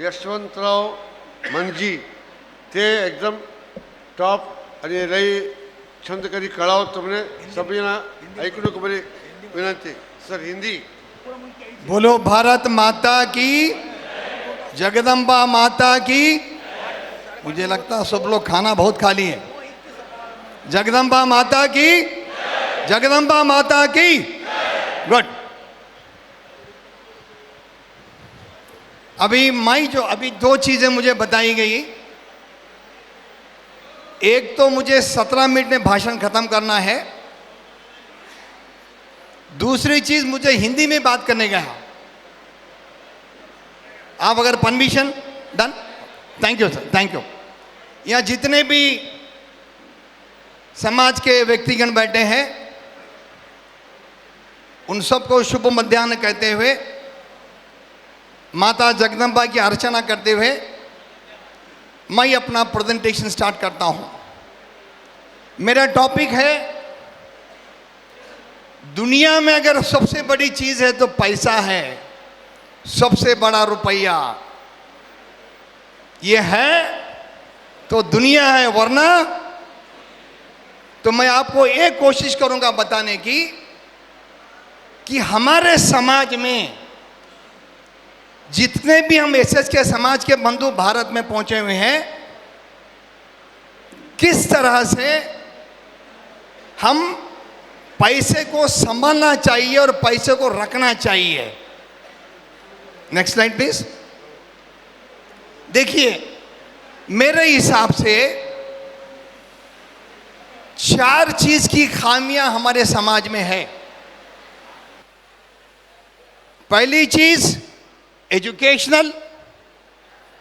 यशवंतराव मनजी ते एकदम टॉप आणि लई छंद कधी कळावं तुमने सभीना ऐकू नको बरे विनंती सर हिंदी। बोलो भारत माता की, जगदम्बा माता की। मुझे लगता है सब लोग खाना बहुत खा लिए। जगदम्बा माता की, जगदम्बा माता की। गुड। अभी दो चीजें मुझे बताई गई। एक तो मुझे 17 मिनट में भाषण खत्म करना है, दूसरी चीज मुझे हिंदी में बात करने का है। आप अगर permission done. Thank you sir, thank you. यहाँ जितने भी समाज के व्यक्तिगण बैठे हैं उन सबको शुभ मध्याह्न कहते हुए, माता जगदम्बा की अर्चना करते हुए मैं अपना प्रेजेंटेशन स्टार्ट करता हूं। मेरा टॉपिक है, दुनिया में अगर सबसे बड़ी चीज है तो पैसा है, सबसे बड़ा रुपया। ये है तो दुनिया है, वरना तो मैं आपको एक कोशिश करूंगा बताने की कि हमारे समाज में जितने भी हम एसएस के समाज के बंधु भारत में पहुंचे हुए हैं, किस तरह से हम पैसे को संभालना चाहिए और पैसे को रखना चाहिए। Next slide please. देखिए, मेरे हिसाब से 4 चीज की खामियां हमारे समाज में है। पहली चीज एजुकेशनल।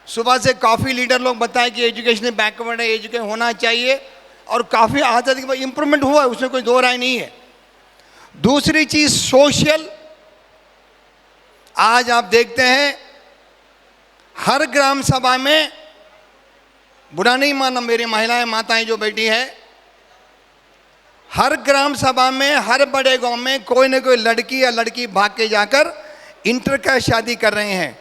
सुबह से काफ़ी लीडर लोग बताएं कि एजुकेशन बैकवर्ड है, एजुकेशन होना चाहिए, और काफ़ी आजादी के बाद इंप्रूवमेंट हुआ है, उसमें कोई दो राय नहीं है। दूसरी चीज़ सोशल। आज आप देखते हैं हर ग्राम सभा में, बुरा नहीं मानना मेरी महिलाएं माताएं जो बैठी है, हर ग्राम सभा में, हर बड़े गांव में कोई ना कोई लड़की या लड़की भाग के जाकर इंटरकास्ट शादी कर रहे हैं।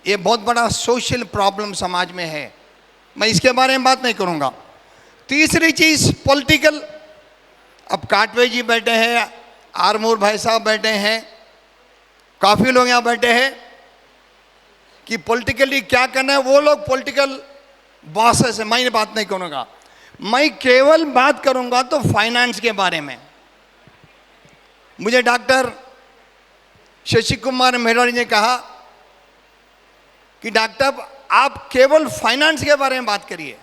ये बहुत बड़ा सोशल प्रॉब्लम समाज में है, मैं इसके बारे में बात नहीं करूंगा। तीसरी चीज पॉलिटिकल। अब काटवे जी बैठे हैं, आरमूर भाई साहब बैठे हैं, काफ़ी लोग यहाँ बैठे हैं कि पॉलिटिकली क्या करना है, वो लोग पॉलिटिकल बॉसेस है, मैं बात नहीं करूंगा। मैं केवल बात करूंगा तो फाइनेंस के बारे में। मुझे डॉक्टर शशि कुमार मेहरारी ने कहा कि डॉक्टर आप केवल फाइनेंस के बारे में बात करिए,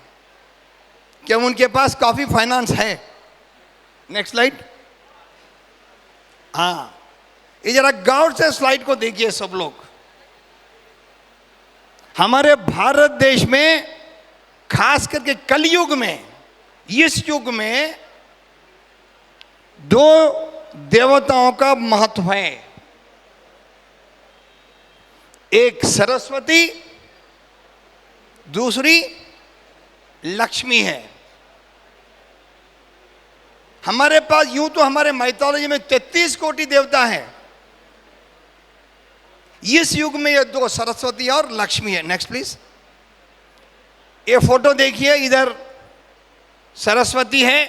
क्या उनके पास काफ़ी फाइनेंस है। Next slide. हाँ, ये जरा गौर से स्लाइड को देखिए सब लोग। हमारे भारत देश में खास करके कलयुग में, इस युग में 2 देवताओं का महत्व है। एक सरस्वती, दूसरी लक्ष्मी है। हमारे पास यूं तो हमारे माइथोलॉजी में 33 कोटि देवता हैं, इस युग में ये 2 सरस्वती और लक्ष्मी है। Next please. ये फोटो देखिए, इधर सरस्वती है,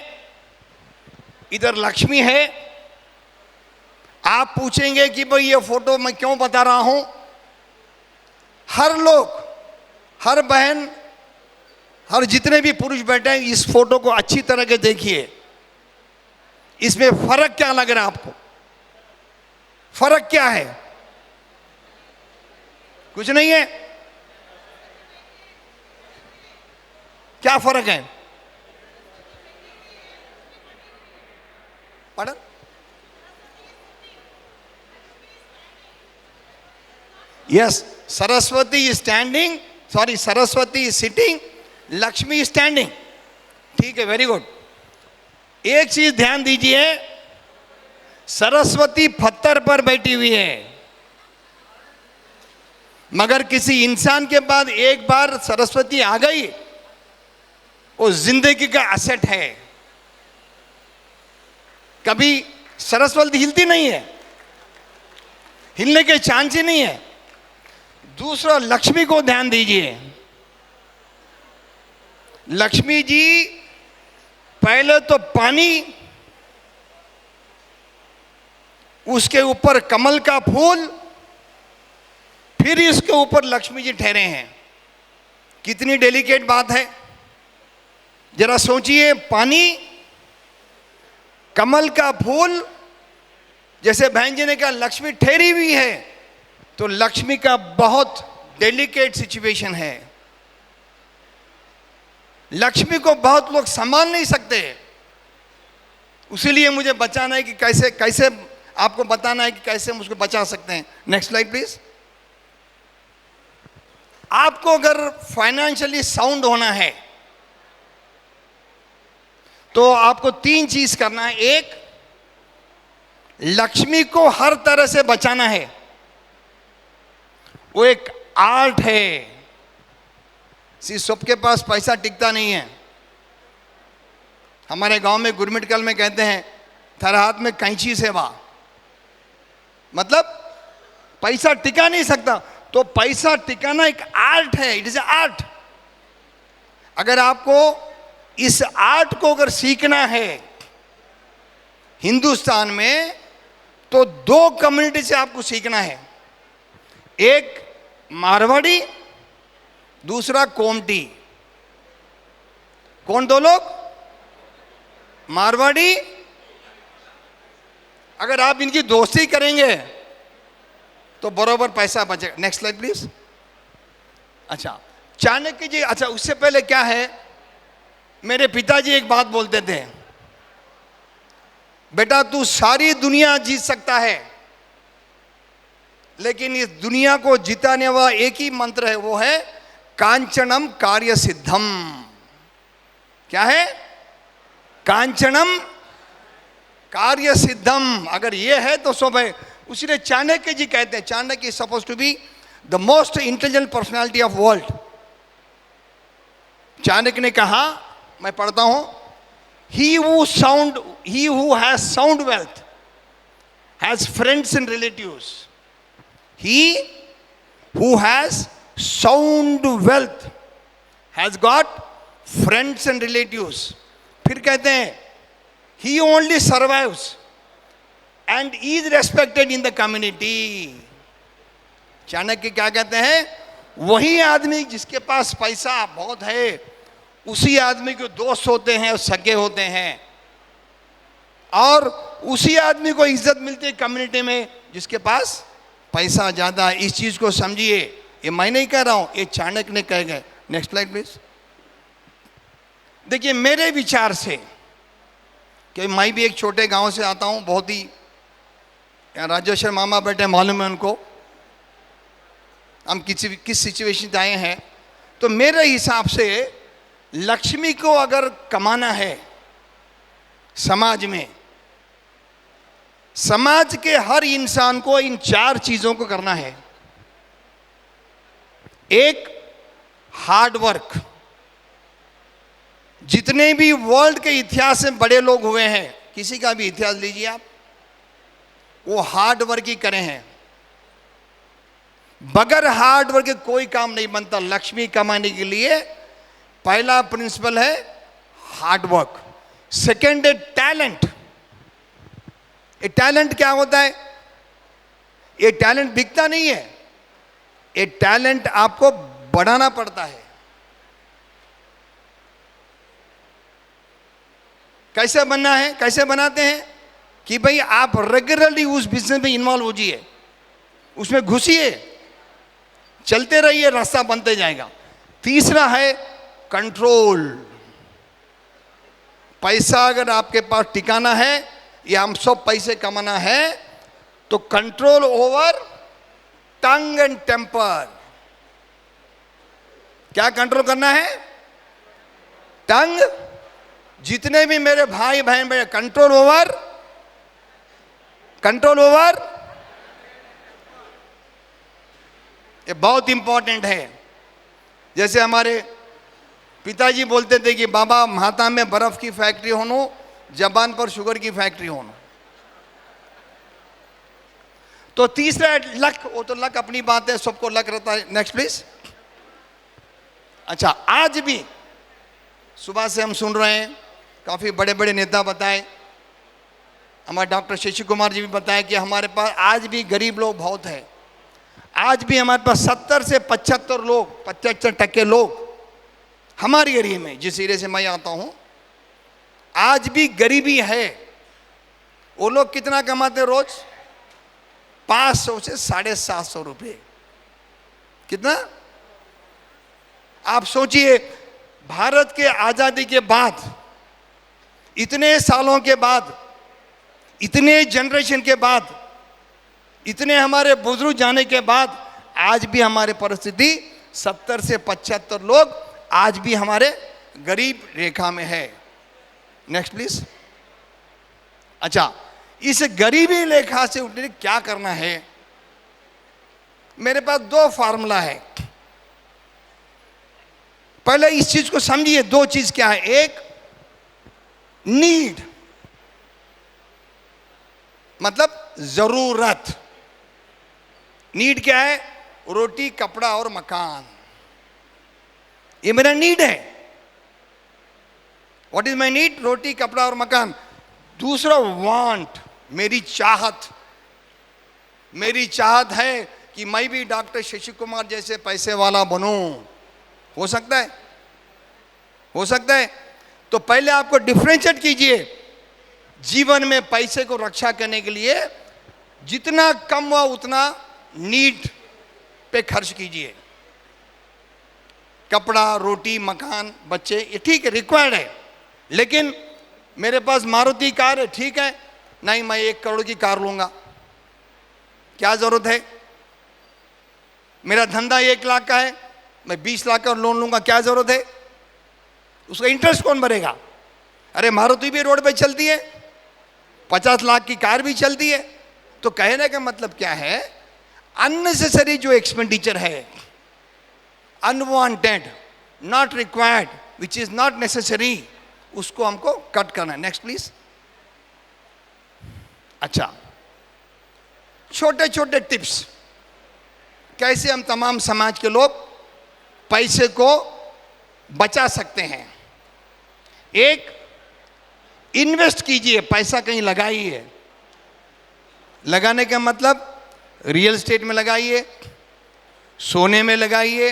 इधर लक्ष्मी है। आप पूछेंगे कि भाई ये फोटो मैं क्यों बता रहा हूं। हर लोग, हर बहन, हर जितने भी पुरुष बैठे हैं, इस फोटो को अच्छी तरह के देखिए। इसमें फर्क क्या लग रहा है आपको? फर्क क्या है? कुछ नहीं है। क्या फर्क है? पढ़। Yes, Saraswati is standing, sorry Saraswati is sitting, Lakshmi is standing. ठीक है, वेरी गुड। एक चीज ध्यान दीजिए, सरस्वती पत्थर पर बैठी हुई है, मगर किसी इंसान के बाद एक बार सरस्वती आ गई, वो जिंदगी का एसेट है। कभी सरस्वती हिलती नहीं है, हिलने के चांस ही नहीं है। दूसरा, लक्ष्मी को ध्यान दीजिए। लक्ष्मी जी पहले तो पानी, उसके ऊपर कमल का फूल, फिर इसके ऊपर लक्ष्मी जी ठहरे हैं। कितनी डेलिकेट बात है, जरा सोचिए। पानी, कमल का फूल, जैसे बहन जी ने कहा लक्ष्मी ठहरी हुई है, तो लक्ष्मी का बहुत डेलिकेट सिचुएशन है। लक्ष्मी को बहुत लोग संभाल नहीं सकते, उसीलिए मुझे बचाना है कि कैसे कैसे आपको बताना है कि कैसे हम उसको बचा सकते हैं। Next slide please. आपको अगर फाइनेंशियली साउंड होना है तो आपको 3 चीज करना है। एक, लक्ष्मी को हर तरह से बचाना है। वो एक आर्ट है। सबके पास पैसा टिकता नहीं है। हमारे गांव में गुरमिटकल में कहते हैं थारे हाथ में कैंची सेवा, मतलब पैसा टिका नहीं सकता। तो पैसा टिकाना एक आर्ट है, इट इज आर्ट। अगर आपको इस आर्ट को अगर सीखना है हिंदुस्तान में, तो 2 कम्युनिटी से आपको सीखना है। एक मारवाड़ी, दूसरा कोमटी। कौन 2 लोग? मारवाड़ी। अगर आप इनकी दोस्ती करेंगे तो बराबर पैसा बचेगा। Next slide please. अच्छा, चाणक्य जी, अच्छा उससे पहले क्या है, मेरे पिताजी एक बात बोलते थे, बेटा तू सारी दुनिया जीत सकता है, लेकिन इस दुनिया को जिताने वाला एक ही मंत्र है, वो है कांचनम कार्य सिद्धम। क्या है? कांचनम कार्य सिद्धम। अगर ये है तो सब है। उसीलिए चाणक्य जी कहते हैं, Chanakya is suppose to be the most intelligent personality of world. Chanakya ने कहा, मैं पढ़ता हूं, he who has sound wealth has friends and relatives. He who has sound wealth has got friends and relatives. फिर कहते हैं, he only survives and is respected in the community. Chanakya क्या कहते हैं, वही आदमी जिसके पास पैसा बहुत है, उसी आदमी के दोस्त होते हैं और सगे होते हैं, और उसी आदमी को इज्जत मिलती है कम्युनिटी में जिसके पास पैसा ज्यादा है। इस चीज को समझिए, ये मैं नहीं कह रहा हूं, ये चाणक्य ने कह गए। Next slide please. देखिए, मेरे विचार से, कि मैं भी एक छोटे गांव से आता हूं, बहुत ही, राजेश्वर मामा बेटे मालूम है उनको हम किस सिचुएशन से आए हैं। तो मेरे हिसाब से लक्ष्मी को अगर कमाना है समाज में, समाज के हर इंसान को इन 4 चीजों को करना है। एक, हार्ड वर्क। जितने भी वर्ल्ड के इतिहास में बड़े लोग हुए हैं, किसी का भी इतिहास लीजिए आप, वो हार्ड वर्क ही करे हैं। बगैर हार्ड वर्क के कोई काम नहीं बनता। लक्ष्मी कमाने के लिए पहला प्रिंसिपल है हार्ड वर्क। सेकेंड है टैलेंट। ये टैलेंट क्या होता है? ये टैलेंट बिकता नहीं है, ये टैलेंट आपको बढ़ाना पड़ता है। कैसे बनना है, कैसे बनाते हैं? कि भाई आप रेगुलरली उस बिजनेस में इन्वॉल्व होजिए, उसमें घुसिए, चलते रहिए, रास्ता बनते जाएगा। तीसरा है कंट्रोल। पैसा अगर आपके पास टिकाना है या हम सब पैसे कमाना है, तो control over tongue and temper. क्या कंट्रोल करना है? टंग। जितने भी मेरे भाई बहन मेरे, कंट्रोल ओवर, ये बहुत इंपॉर्टेंट है। जैसे हमारे पिताजी बोलते थे कि बाबा माता में बर्फ की फैक्ट्री होनो, जबान पर शुगर की फैक्ट्री होनो। तो तीसरा लक, वो तो लक अपनी बात है, सबको लक रहता है। Next please. अच्छा, आज भी सुबह से हम सुन रहे हैं, काफी बड़े बड़े नेता बताए, हमारे डॉक्टर शशि कुमार जी भी बताए कि हमारे पास आज भी गरीब लोग बहुत हैं। आज भी हमारे पास 70 से 75% लोग हमारे एरिया में, जिस एरिया से मैं आता हूं, आज भी गरीबी है। वो लोग कितना कमाते हैं रोज? 500 से 750 रुपये। कितना? आप सोचिए, भारत के आजादी के बाद, इतने सालों के बाद, इतने जनरेशन के बाद, इतने हमारे बुजुर्ग जाने के बाद, आज भी हमारी परिस्थिति 70 से 75 लोग आज भी हमारे गरीब रेखा में है। Next please. अच्छा, इस गरीबी रेखा से उठने क्या करना है? मेरे पास 2 फार्मूला है। पहले इस चीज को समझिए, 2 चीज क्या है। एक, नीड, मतलब जरूरत। नीड क्या है? रोटी, कपड़ा और मकान, ये मेरा नीड है। What is my need? रोटी, कपड़ा और मकान। दूसरा वांट, मेरी चाहत। मेरी चाहत है कि मैं भी डॉक्टर शशि कुमार जैसे पैसे वाला बनूं। हो सकता है? हो सकता है। तो पहले आपको डिफरेंशिएट कीजिए। जीवन में पैसे को रक्षा करने के लिए जितना कम हुआ उतना नीड पे खर्च कीजिए। कपड़ा, रोटी, मकान, बच्चे, ये ठीक है, रिक्वायर्ड है। लेकिन मेरे पास मारुति कार है, ठीक है, नहीं मैं 1 करोड़ की कार लूंगा, क्या जरूरत है? मेरा धंधा 1 लाख का है, मैं 20 लाख का लोन लूंगा, क्या जरूरत है? उसका इंटरेस्ट कौन भरेगा? अरे मारुति भी रोड पे चलती है, 50 लाख की कार भी चलती है। तो कहने का मतलब क्या है? अननेसेसरी जो एक्सपेंडिचर है, unwanted, not required, which is not necessary, उसको हमको कट करना है। Next please. अच्छा, छोटे छोटे टिप्स कैसे हम तमाम समाज के लोग पैसे को बचा सकते हैं। एक, इन्वेस्ट कीजिए, पैसा कहीं लगाइए। लगाने का मतलब रियल एस्टेट में लगाइए, सोने में लगाइए,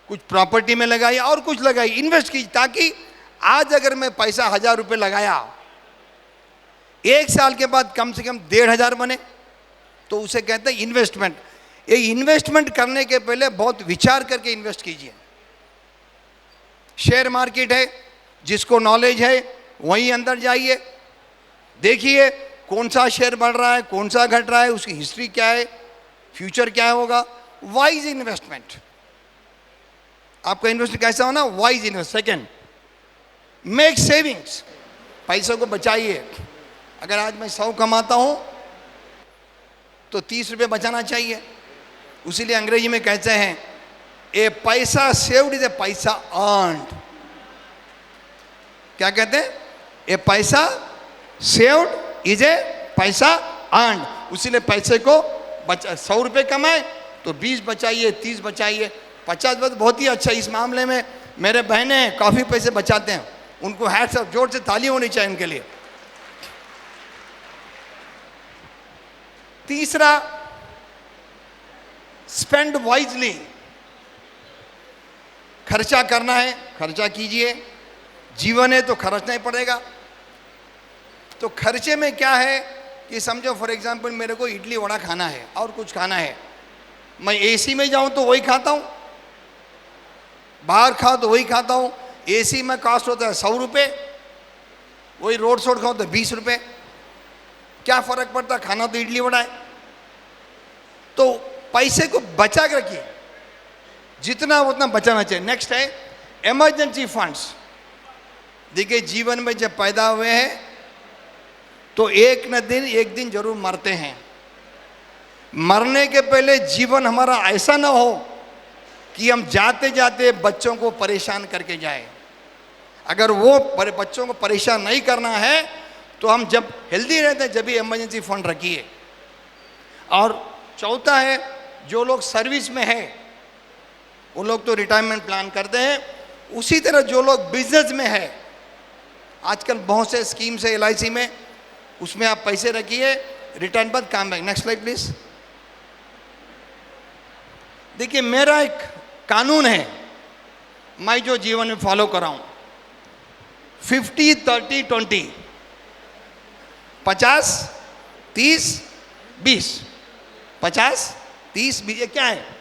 कुछ प्रॉपर्टी में लगाइए और कुछ लगाइए, इन्वेस्ट कीजिए, ताकि आज अगर मैं पैसा 1000 रुपये लगाया, 1 साल के बाद कम से कम 1500 बने, तो उसे कहते हैं इन्वेस्टमेंट। ये इन्वेस्टमेंट करने के पहले बहुत विचार करके इन्वेस्ट कीजिए। शेयर मार्केट है, जिसको नॉलेज है वहीं अंदर जाइए, देखिए कौन सा शेयर बढ़ रहा है, कौन सा घट रहा है, उसकी हिस्ट्री क्या है, फ्यूचर क्या होगा। Wise investment. आपका इन्वेस्टमेंट कैसा होना? Wise invest. Second, make savings, पैसों को बचाइए। अगर आज मैं 100 कमाता हूं तो 30 रुपये बचाना चाहिए। उसीलिए अंग्रेजी में कहते हैं, ए पैसा सेव्ड इज ए पैसा अर्न्ड। क्या कहते हैं? ए पैसा सेव्ड इज ए पैसा अर्न्ड। उसीलिए पैसे को 100 रुपये कमाए तो 20 बचाइए, 30 बचाइए, 50 बहुत ही अच्छा। इस मामले में मेरे बहनें काफ़ी पैसे बचाते हैं, उनको हैट्स ऑफ, जोर से ताली होनी चाहिए उनके लिए। तीसरा, स्पेंड वाइजली। खर्चा करना है, खर्चा कीजिए। जीवन है तो खर्चना ही पड़ेगा। तो खर्चे में क्या है कि समझो फॉर एग्जांपल मेरे को इडली वड़ा खाना है और कुछ खाना है, मैं एसी में जाऊं तो वही खाता हूं, बाहर खाओ तो वही खाता हूं। एसी में कॉस्ट होता है 100 रुपये, वही रोड शोड खाओ तो 20 रुपये, क्या फर्क पड़ता? खाना तो इडली वड़ा है। तो पैसे को बचा के रखिए, जितना उतना बचाना चाहिए। नेक्स्ट है इमरजेंसी फंड्स। देखिए जीवन में जब पैदा हुए हैं तो एक दिन जरूर मरते हैं। मरने के पहले जीवन हमारा ऐसा ना हो कि हम जाते जाते बच्चों को परेशान करके जाए। अगर वो बच्चों को परेशान नहीं करना है तो हम जब हेल्दी रहते हैं जब भी इमरजेंसी फंड रखिए। और चौथा है, जो लोग सर्विस में है वो लोग तो रिटायरमेंट प्लान करते हैं। उसी तरह जो लोग बिजनेस में है, आजकल बहुत से स्कीम्स है LIC में, उसमें आप पैसे रखिए, रिटर्न पर काम है। Next slide please. देखिए, मेरा एक कानून है, मैं जो जीवन में फॉलो कर रहा हूं, 50-30-20, 50-30-20, 50-30-20, ये क्या है?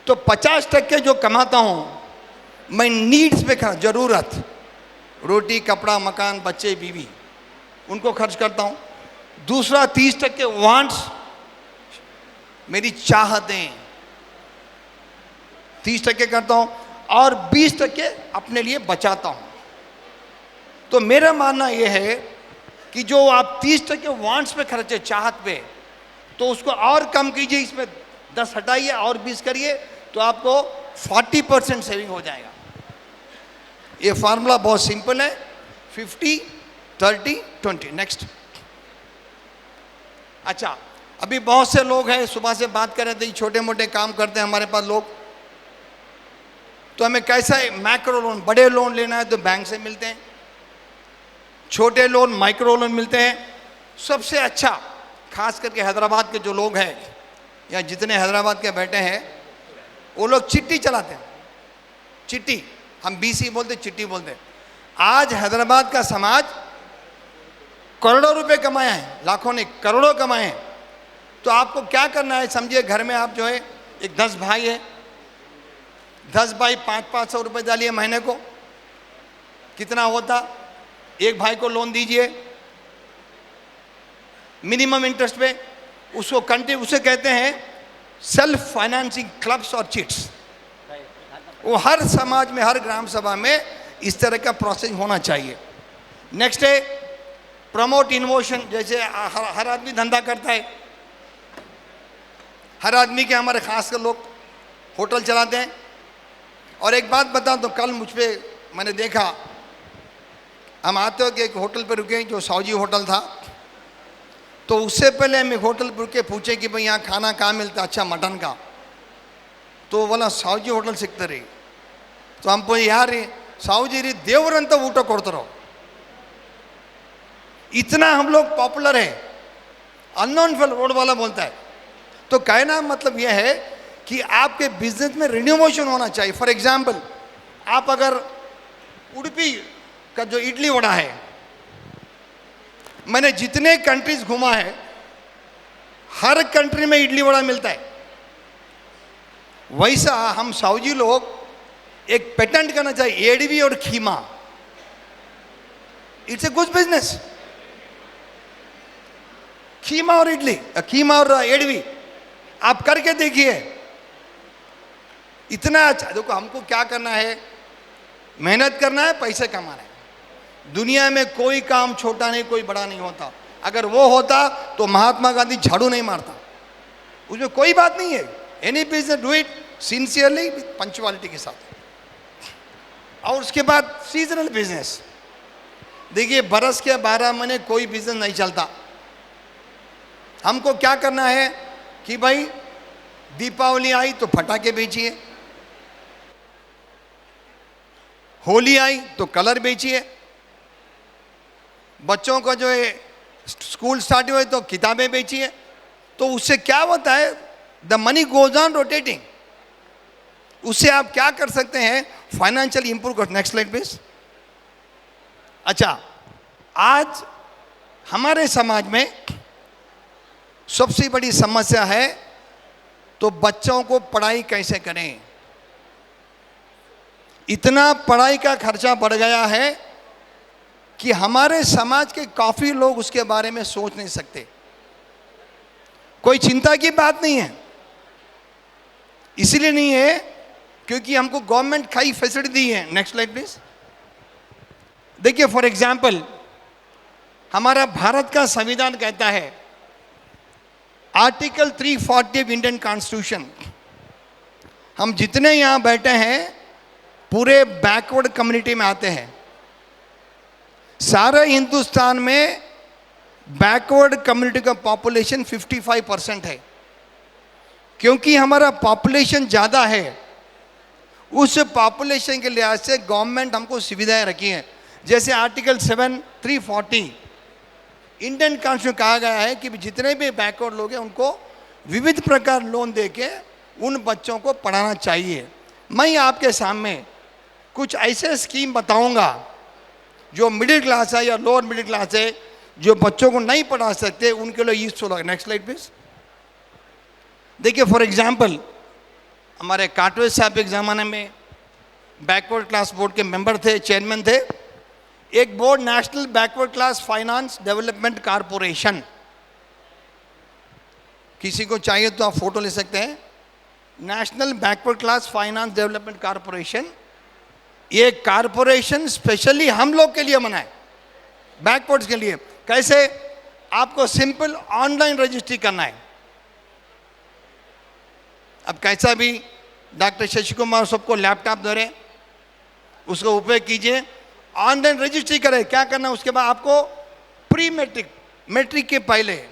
तो 50% जो कमाता हूं मैं नीड्स पे खर्च, जरूरत, रोटी कपड़ा मकान बच्चे बीवी, उनको खर्च करता हूं। दूसरा 30% वांट्स, मेरी चाहतें, 30% करता हूं, और 20% अपने लिए बचाता हूं। तो मेरा मानना यह है कि जो आप 30% वांट्स पे खर्चे, चाहत पे, तो उसको और कम कीजिए, इसमें 10 हटाइए और 20 करिए, तो आपको 40% सेविंग हो जाएगा। ये फार्मूला बहुत सिंपल है, 50-30-20। नेक्स्ट। अच्छा, अभी बहुत से लोग हैं, सुबह से बात कर रहे थे, छोटे मोटे काम करते हैं हमारे पास लोग, तो हमें कैसा है, मैक्रो लोन, बड़े लोन लेना है तो बैंक से मिलते हैं, छोटे लोन माइक्रो लोन मिलते हैं। सबसे अच्छा, खास करके हैदराबाद के जो लोग हैं या जितने हैदराबाद के बैठे हैं, वो लोग चिट्ठी चलाते हैं। चिट्ठी, हम BC बोलते, चिट्ठी बोलते। आज हैदराबाद का समाज करोड़ों रुपए कमाया है, लाखों ने करोड़ों कमाए हैं। तो आपको क्या करना है, समझिए घर में आप जो है, एक 10 भाई है, 10 भाई 500-500 रुपये डालिए महीने को, कितना होता? एक भाई को लोन दीजिए मिनिमम इंटरेस्ट पे, उसको कंटिन्यू, उसे कहते हैं सेल्फ फाइनेंसिंग क्लब्स और चिट्स। वो हर समाज में, हर ग्राम सभा में इस तरह का प्रोसेस होना चाहिए। नेक्स्ट है प्रमोट इनोवेशन। जैसे हर आदमी धंधा करता है, हर आदमी के, हमारे खासकर लोग होटल चलाते हैं। और एक बात बताऊं तो कल मुझ पे मैंने देखा, हम आते हो कि एक होटल पर रुके जो साउजी होटल था, तो उससे पहले हम एक होटल पर रुके, पूछे कि भाई यहाँ खाना कहाँ मिलता अच्छा मटन का, तो बोला साउजी होटल सिक्तरी। तो हम बोले यार साउजी री देवरंत ऊट कोड़तरो, इतना हम लोग पॉपुलर है। अननोन फेल रोड वाला बोलता है। तो कहना मतलब यह है कि आपके बिजनेस में रिन्यूवेशन होना चाहिए। फॉर एग्जाम्पल, आप अगर उडुपी का जो इडली वड़ा है, मैंने जितने कंट्रीज घूमा है, हर कंट्री में इडली वड़ा मिलता है। वैसा हम साउजी लोग एक पेटेंट करना चाहिए, एडवी और खीमा। It's a good business. खीमा और इडली, खीमा और एडवी आप करके देखिए, इतना अच्छा। देखो, हमको क्या करना है, मेहनत करना है, पैसे कमाना है। दुनिया में कोई काम छोटा नहीं, कोई बड़ा नहीं होता। अगर वो होता तो महात्मा गांधी झाड़ू नहीं मारता, उसमें कोई बात नहीं है। Any business do it sincerely, punctuality के साथ। और उसके बाद सीजनल बिजनेस। देखिए, बरस के 12 महीने कोई बिजनेस नहीं चलता। हमको क्या करना है कि भाई दीपावली आई तो फटाके बेचिए, होली आई तो कलर बेचिए, बच्चों का जो है स्कूल स्टार्ट हुए तो किताबें बेचिए। तो उससे क्या होता है, the money goes on rotating. उससे आप क्या कर सकते हैं, फाइनेंशियल इंप्रूव कर। Next slide please. अच्छा, आज हमारे समाज में सबसे बड़ी समस्या है तो बच्चों को पढ़ाई कैसे करें। इतना पढ़ाई का खर्चा बढ़ गया है कि हमारे समाज के काफी लोग उसके बारे में सोच नहीं सकते। कोई चिंता की बात नहीं है, इसलिए नहीं है क्योंकि हमको गवर्नमेंट कई फैसिलिटी दी है। Next slide please. देखिए, फॉर एग्जाम्पल, हमारा भारत का संविधान कहता है, आर्टिकल 340 इंडियन कॉन्स्टिट्यूशन, हम जितने यहां बैठे हैं पूरे बैकवर्ड कम्युनिटी में आते हैं। सारे हिंदुस्तान में बैकवर्ड कम्युनिटी का पॉपुलेशन 55% है। क्योंकि हमारा पॉपुलेशन ज़्यादा है, उस पॉपुलेशन के लिहाज से गवर्नमेंट हमको सुविधाएं रखी हैं। जैसे आर्टिकल 7(3)(40) इंडियन कॉन्स्टिट्यूशन कहा गया है कि जितने भी बैकवर्ड लोग हैं उनको विविध प्रकार लोन देके उन बच्चों को पढ़ाना चाहिए। मैं आपके सामने कुछ ऐसे स्कीम बताऊंगा जो मिडिल क्लास है या लोअर मिडिल क्लास है, जो बच्चों को नहीं पढ़ा सकते, उनके लिए यूजफुल होगा। Next slide please. देखिए, फॉर एग्जाम्पल, हमारे काटवे साहब एक ज़माने में बैकवर्ड क्लास बोर्ड के मेंबर थे, चेयरमैन थे। एक board national backward class finance development corporation, किसी को चाहिए तो आप फोटो ले सकते हैं। National backward class finance development corporation, ये कारपोरेशन स्पेशली हम लोग के लिए बना है, बैकवर्ड्स के लिए। कैसे? आपको सिंपल ऑनलाइन रजिस्ट्री करना है। अब कैसा भी डॉक्टर शशि कुमार सबको लैपटॉप दे रहे, उसका उपयोग कीजिए, ऑनलाइन रजिस्ट्री करें। क्या करना है उसके बाद आपको प्री मैट्रिक, मैट्रिक के पहले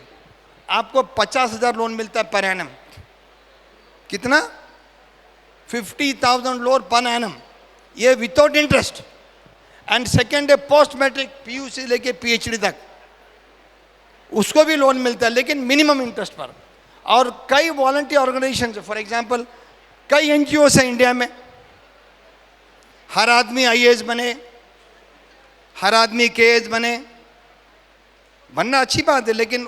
आपको 50,000 लोन मिलता है पर एनम। कितना? 50,000 लोन पर एनम, ये विदाउट इंटरेस्ट। एंड सेकेंड है पोस्ट मैट्रिक, पीयूसी लेके पीएचडी तक, उसको भी लोन मिलता है लेकिन मिनिमम इंटरेस्ट पर। और कई वॉलंटियर ऑर्गेनाइजेशन, फॉर एग्जांपल कई एनजीओ है इंडिया में, हर आदमी आईएएस बने, हर आदमी केएएस बने, बनना अच्छी बात है, लेकिन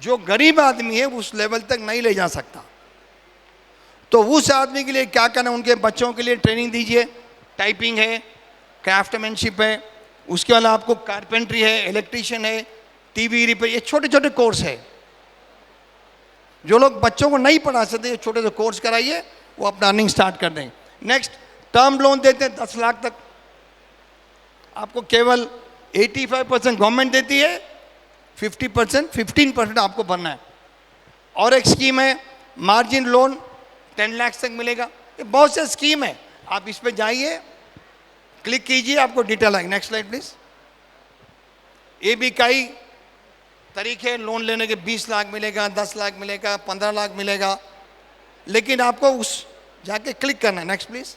जो गरीब आदमी है उस लेवल तक नहीं ले जा सकता। तो उस आदमी के लिए क्या करना, उनके बच्चों के लिए ट्रेनिंग दीजिए। टाइपिंग है, क्राफ्टमैनशिप है, उसके अलावा आपको कारपेंट्री है, इलेक्ट्रीशियन है, टीवी रिपेयर, ये छोटे छोटे कोर्स है। जो लोग बच्चों को नहीं पढ़ा सकते, ये छोटे छोटे कोर्स कराइए, वो अपना अर्निंग स्टार्ट कर देंगे। नेक्स्ट, टर्म लोन देते हैं 10 लाख तक, आपको केवल 85% गवर्नमेंट देती है, 50% 15% आपको भरना है। और एक स्कीम है मार्जिन लोन 10 लाख तक मिलेगा। ये बहुत से स्कीम है, आप इस पे जाइए, क्लिक कीजिए, आपको डिटेल आएगी। Next slide please. ये भी कई तरीके लोन लेने के, 20 लाख मिलेगा, 10 लाख मिलेगा, 15 लाख मिलेगा, लेकिन आपको उस जाके क्लिक करना है। Next please.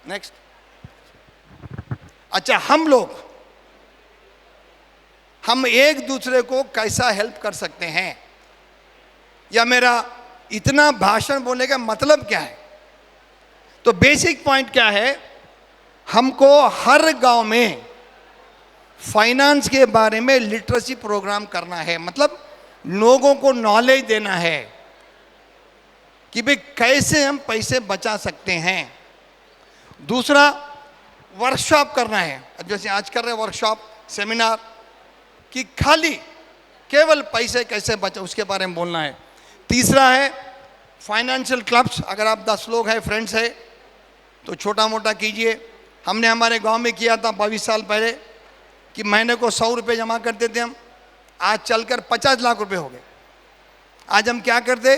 नेक्स्ट। अच्छा, हम एक दूसरे को कैसा हेल्प कर सकते हैं, या मेरा इतना भाषण बोलने का मतलब क्या है? तो बेसिक पॉइंट क्या है, हमको हर गांव में फाइनेंस के बारे में लिटरेसी प्रोग्राम करना है। मतलब लोगों को नॉलेज देना है कि भाई कैसे हम पैसे बचा सकते हैं। दूसरा, वर्कशॉप करना है, जैसे आज कर रहे हैं वर्कशॉप, सेमिनार, कि खाली केवल पैसे कैसे बचा उसके बारे में बोलना है। तीसरा है फाइनेंशियल क्लब्स, अगर आप 10 लोग हैं, फ्रेंड्स है, तो छोटा मोटा कीजिए। हमने हमारे गांव में किया था 22 साल पहले कि महीने को 100 रुपये जमा करते थे हम, आज चलकर 50 लाख रुपए हो गए। आज हम क्या करते,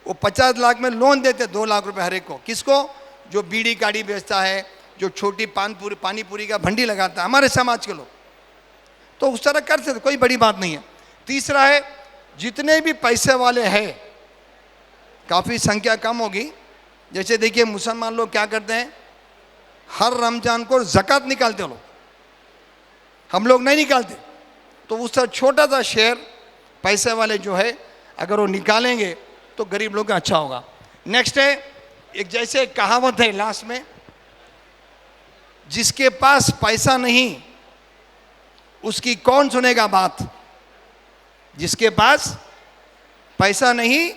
वो 50 लाख में लोन देते 2 लाख रुपए हर एक को। किसको? जो बीड़ी गाड़ी बेचता है, जो छोटी पानी पूरी का भंडी लगाता है, हमारे समाज के लोग, तो उस तरह कर सकते, कोई बड़ी बात नहीं है। तीसरा है जितने भी पैसे वाले हैं, काफ़ी संख्या कम होगी, जैसे देखिए मुसलमान लोग क्या करते हैं, हर रमजान को ज़कात निकालते लोग, हम लोग नहीं निकालते। तो उसका छोटा सा शेयर पैसे वाले जो है अगर वो निकालेंगे तो गरीब लोग का अच्छा होगा। नेक्स्ट है, एक जैसे कहावत है लास्ट में, जिसके पास पैसा नहीं उसकी कौन सुनेगा बात। जिसके पास पैसा नहीं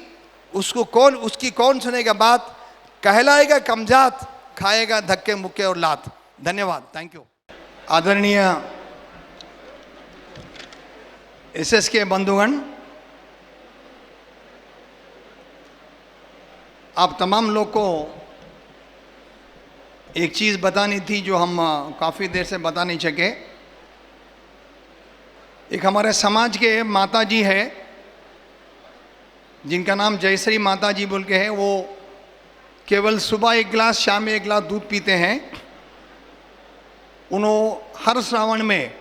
उसकी कौन सुनेगा बात। कहलाएगा कमजात, खाएगा धक्के मुक्के और लात। धन्यवाद, थैंक यू। आदरणीय एसएस के बंधुगण, आप तमाम लोग को एक चीज़ बतानी थी जो हम काफ़ी देर से बता नहीं सके। एक हमारे समाज के माता जी है जिनका नाम जयश्री माता जी बोल के है। वो केवल सुबह 1 गिलास, शाम में 1 गिलास दूध पीते हैं। उन्होंने हर श्रावण में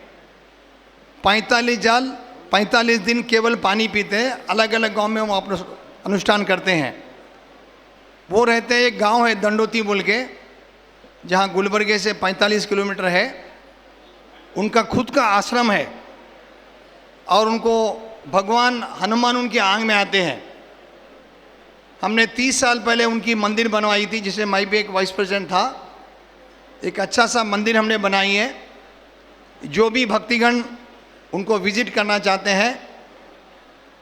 45 दिन केवल पानी पीते हैं। अलग अलग गांव में वो अपना अनुष्ठान करते हैं। वो रहते हैं, एक गांव है दंडोती बोल के, जहां गुलबर्गे से 45 किलोमीटर है। उनका खुद का आश्रम है और उनको भगवान हनुमान उनके आंग में आते हैं। हमने 30 साल पहले उनकी मंदिर बनवाई थी, जिसे मैं भी एक वाइस प्रेसिडेंट था। एक अच्छा सा मंदिर हमने बनाई है। जो भी भक्तिगण उनको विजिट करना चाहते हैं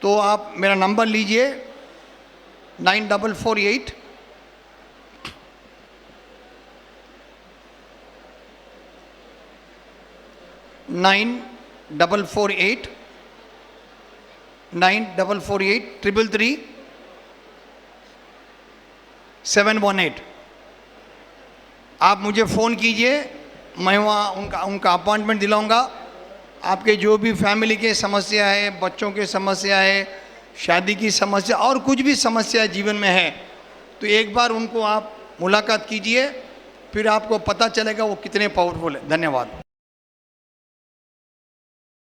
तो आप मेरा नंबर लीजिए 9448 9448 333 718। आप मुझे फ़ोन कीजिए, मैं वहाँ उनका अपॉइंटमेंट दिलाऊंगा। आपके जो भी फैमिली के समस्या है, बच्चों की समस्या है, शादी की समस्या और कुछ भी समस्या जीवन में है, तो एक बार उनको आप मुलाकात कीजिए, फिर आपको पता चलेगा वो कितने पावरफुल है। धन्यवाद।